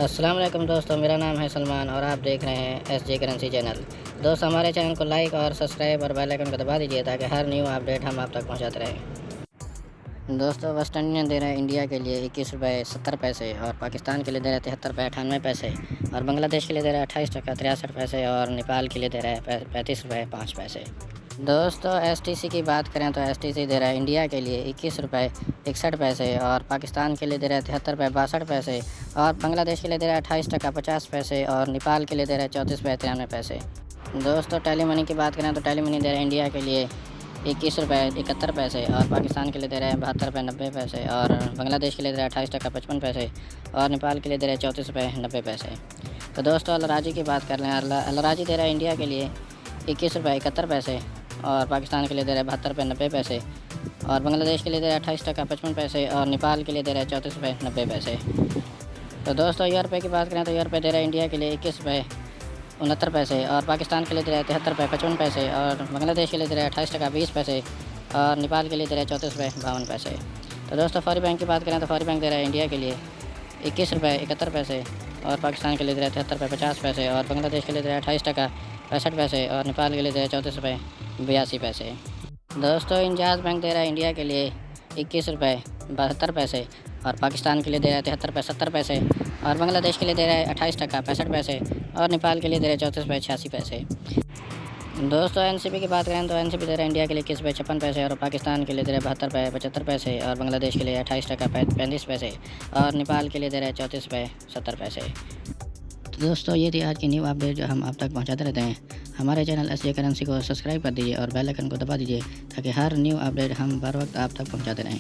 अस्सलाम वालेकुम दोस्तों, मेरा नाम है सलमान और आप देख रहे हैं एस जे करेंसी चैनल। दोस्तों, हमारे चैनल को लाइक और सब्सक्राइब और बेल आइकन को दबा दीजिए ताकि हर न्यू अपडेट हम आप तक पहुंचाते रहें। दोस्तों, वेस्टर्न यूनियन दे रहा है इंडिया के लिए 21 रुपये 70 पैसे और पाकिस्तान के लिए दे रहा है 73 रुपये 98 पैसे और बांग्लादेश के लिए दे रहा है 28 टका 63 पैसे और नेपाल के लिए दे रहा है 35 रुपये 5 पैसे। दोस्तों, एसटीसी की बात करें तो एसटीसी दे रहा है इंडिया के लिए 21 रुपये 61 पैसे और पाकिस्तान के लिए दे रहा है 73 रुपये 62 पैसे और बांग्लादेश के लिए दे रहा है 28 टका 50 पैसे और नेपाल के लिए दे रहा है 34 रुपये 93 पैसे। दोस्तों, टेली मनी की बात करें तो टेली मनी दे रहा है इंडिया के लिए 21 रुपये 71 पैसे और पाकिस्तान के लिए दे रहा है 72 रुपये 90 पैसे और बांग्लादेश के लिए दे रहा है 28 टका 55 पैसे और नेपाल के लिए दे रहा है 34 रुपये 90 पैसे। तो दोस्तों, अलराजी की बात कर लें। अलराजी दे रहा है इंडिया के लिए 21 रुपये 71 पैसे और पाकिस्तान के लिए दे रहा है 72 रुपये 90 पैसे और बांग्लादेश के लिए दे रहा है 28 टका 55 पैसे और नेपाल के लिए दे रहा है 34 रुपये 90 पैसे। तो दोस्तों, ₹1 की बात करें तो ₹1 दे रहा है इंडिया के लिए 21 रुपये 69 पैसे और पाकिस्तान के लिए दे रहा है 73 रुपये 55 पैसे और बांग्लादेश के लिए दे रहा है 28 टका 20 पैसे और नेपाल के लिए दे रहा है 34 रुपये 52 पैसे। तो दोस्तों, फौरी बैंक की बात करें तो फौरी बैंक दे रहा है इंडिया के लिए 21 रुपये 71 पैसे और पाकिस्तान के लिए दे रहा है 73 रुपये 50 पैसे और बांग्लादेश के लिए दे रहा है 28 टका 65 पैसे और नेपाल के लिए दे रहा है 34 रुपये 82 पैसे। दोस्तों, इंजाज बैंक दे रहा है इंडिया के लिए 21 रुपये 72 पैसे और पाकिस्तान के लिए दे रहा है 73 रुपये 70 पैसे और बांग्लादेश के लिए दे रहा है 28 टका 65 पैसे और नेपाल के लिए दे रहा है 34 रुपये 86 पैसे। दोस्तों, एनसीबी की बात करें तो एनसीबी दे रहा है इंडिया के लिए 21 रुपये 56 पैसे और पाकिस्तान के लिए दे रहा है 72 रुपये 75 पैसे और बांग्लादेश के लिए 28 टका 35 पैसे और नेपाल के लिए दे रहा है 34 रुपये 70 पैसे। तो दोस्तों, ये थी आज की न्यू अपडेट जो हम आप तक पहुंचाते रहते हैं। हमारे चैनल एस जे करेंसी को सब्सक्राइब कर दीजिए और बेल आइकन को दबा दीजिए ताकि हर न्यू अपडेट हम बर वक्त आप तक पहुंचाते रहें।